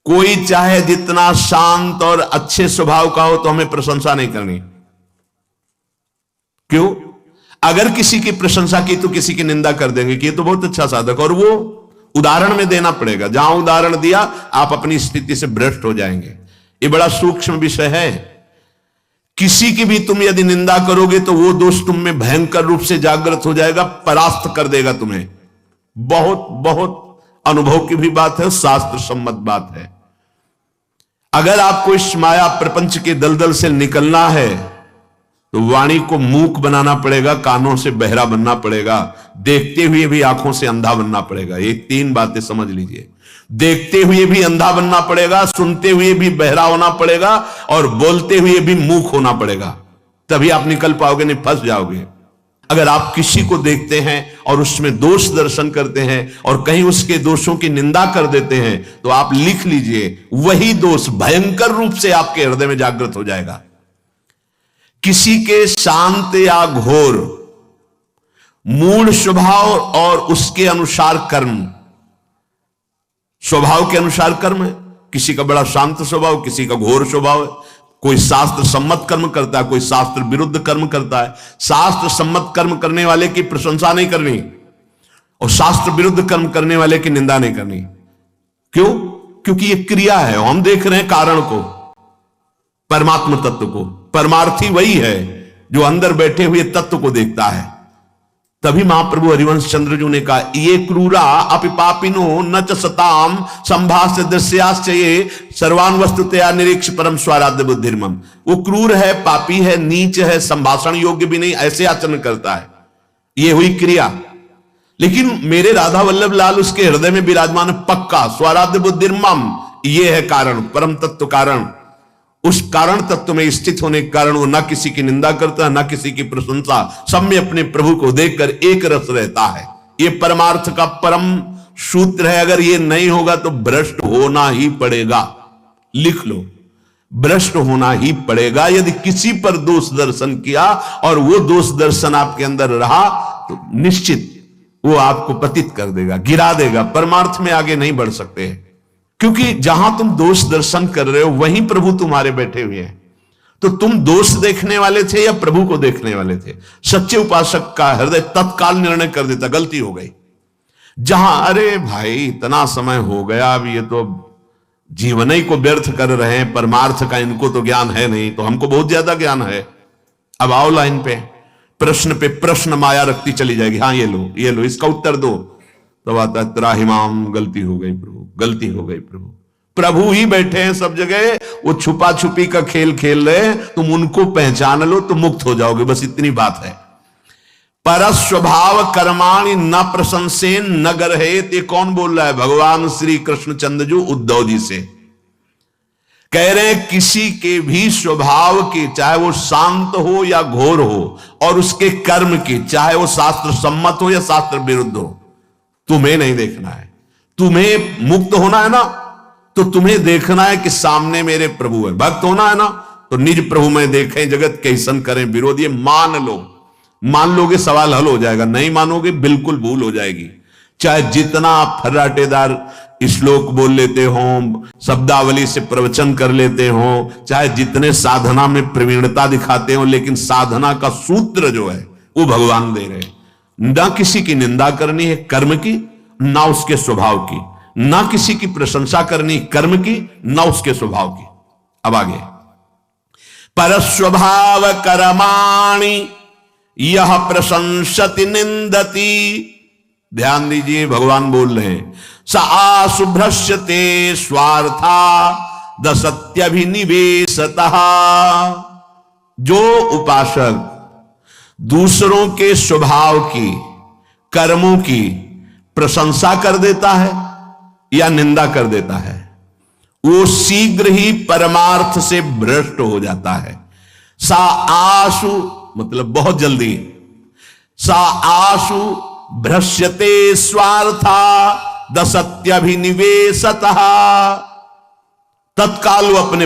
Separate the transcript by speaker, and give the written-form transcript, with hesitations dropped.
Speaker 1: कोई चाहे जितना शांत और अच्छे स्वभाव का हो तो हमें प्रशंसा नहीं करनी। क्यों? अगर किसी की प्रशंसा की तो किसी की निंदा कर देंगे कि ये तो बहुत अच्छा साधक, और वो उदाहरण में देना पड़ेगा। जहां उदाहरण दिया आप अपनी स्थिति से भ्रष्ट हो जाएंगे। ये बड़ा सूक्ष्म विषय है। किसी की भी तुम यदि निंदा करोगे तो वो दोष तुम में भयंकर रूप से जागृत हो जाएगा, परास्त कर देगा तुम्हें। बहुत बहुत अनुभव की भी बात है, शास्त्र सम्मत बात है। अगर आपको इस माया प्रपंच के दलदल से निकलना है तो वाणी को मूक बनाना पड़ेगा, कानों से बहरा बनना पड़ेगा, देखते हुए भी आंखों से अंधा बनना पड़ेगा। ये 3 बातें समझ लीजिए। देखते हुए भी अंधा बनना पड़ेगा, सुनते हुए भी बहरा होना पड़ेगा, और बोलते हुए भी मूक होना पड़ेगा। तभी आप निकल पाओगे, नहीं फंस जाओगे। अगर आप किसी को देखते हैं और उसमें दोष दर्शन करते हैं और कहीं उसके दोषों की निंदा कर देते हैं तो आप लिख लीजिए, वही दोष भयंकर रूप से आपके हृदय में जागृत हो जाएगा। किसी के शांत या घोर मूल स्वभाव और उसके अनुसार कर्म, स्वभाव के अनुसार कर्म है। किसी का बड़ा शांत स्वभाव, किसी का घोर स्वभाव है। कोई शास्त्र सम्मत कर्म करता है, कोई शास्त्र विरुद्ध कर्म करता है। शास्त्र सम्मत कर्म करने वाले की प्रशंसा नहीं करनी और शास्त्र विरुद्ध कर्म करने वाले की निंदा नहीं करनी। क्यों? क्योंकि ये क्रिया है। हम देख रहे हैं कारण को, परमात्मा तत्व को। परमार्थी वही है जो अंदर बैठे हुए तत्व को देखता है। तभी महाप्रभु हरिवंश चंद्र जी ने कहा, ये क्रूरा अपिपापिनो न च सताम संभाष्य दृश्याश्च ये सर्वान वस्तुतया निरीक्ष परम स्वाराध्य बुद्धिर्मम। वो क्रूर है, पापी है, नीच है, संभाषण योग्य भी नहीं, ऐसे आचरण करता है। ये हुई क्रिया। लेकिन मेरे राधा वल्लभ लाल उसके हृदय में विराजमान पक्का स्वाराध्य बुद्धिर्मम। ये है कारण, परम तत्व कारण। उस कारण तत्व में स्थित होने के कारण वो ना किसी की निंदा करता है, ना किसी की प्रशंसा, सब में अपने प्रभु को देखकर एक रस रहता है। ये परमार्थ का परम सूत्र है। अगर ये नहीं होगा तो भ्रष्ट होना ही पड़ेगा। लिख लो, भ्रष्ट होना ही पड़ेगा। यदि किसी पर दोष दर्शन किया और वो दोष दर्शन आपके अंदर रहा तो निश्चित वो आपको पतित कर देगा, गिरा देगा। परमार्थ में आगे नहीं बढ़ सकते हैं, क्योंकि जहां तुम दोष दर्शन कर रहे हो वहीं प्रभु तुम्हारे बैठे हुए हैं। तो तुम दोष देखने वाले थे या प्रभु को देखने वाले थे? सच्चे उपासक का हृदय तत्काल निर्णय कर देता, गलती हो गई। जहां अरे भाई इतना समय हो गया, अब ये तो जीवन ही को व्यर्थ कर रहे हैं, परमार्थ का इनको तो ज्ञान है नहीं, तो हमको बहुत ज्यादा ज्ञान है। अब आओ लाइन पे, प्रश्न पे प्रश्न माया रखती चली जाएगी। हाँ ये लो, ये लो, इसका उत्तर दो। तो आता है त्राहिमाम, गलती हो गई प्रभु, गलती हो गई प्रभु। प्रभु ही बैठे हैं सब जगह, वो छुपा छुपी का खेल खेल रहे हैं। तुम उनको पहचान लो तो मुक्त हो जाओगे, बस इतनी बात है। परस्वभाव कर्माणि न प्रशंसेन न गर्हेत। ये कौन बोल रहा है? भगवान श्री कृष्ण चंद्र जी उद्धव जी से कह रहे हैं, किसी के भी स्वभाव की, चाहे वो शांत हो या घोर हो, और उसके कर्म की, चाहे वो शास्त्र सम्मत हो या शास्त्र विरुद्ध हो, तुम्हें नहीं देखना है। तुम्हें मुक्त होना है ना, तो तुम्हें देखना है कि सामने मेरे प्रभु है। भक्त होना है ना, तो निज प्रभु में देखें, जगत कैसन करें विरोध। ये मान लो, मान लोगे सवाल हल हो जाएगा। नहीं मानोगे बिल्कुल भूल हो जाएगी। चाहे जितना आप फर्राटेदार श्लोक बोल लेते हो, शब्दावली से प्रवचन कर लेते हो, चाहे जितने साधना में प्रवीणता दिखाते हो, लेकिन साधना का सूत्र जो है वो भगवान दे रहे हैं। ना किसी की निंदा करनी है कर्म की, ना उसके स्वभाव की, ना किसी की प्रशंसा करनी कर्म की, ना उसके स्वभाव की। अब आगे, परस्वभाव कर्माणि यह प्रशंसति निंदति। ध्यान दीजिए, भगवान बोल रहे हैं, स आशुभ्रश्यते स्वार्था दसत्यभिनिवेशतः। जो उपासक दूसरों के स्वभाव की, कर्मों की प्रशंसा कर देता है या निंदा कर देता है, वो शीघ्र ही परमार्थ से भ्रष्ट हो जाता है। सा आशु मतलब बहुत जल्दी, सा आशु भ्रश्यते स्वार्था दसत्यभिनिवेशतः। तत्काल वो अपने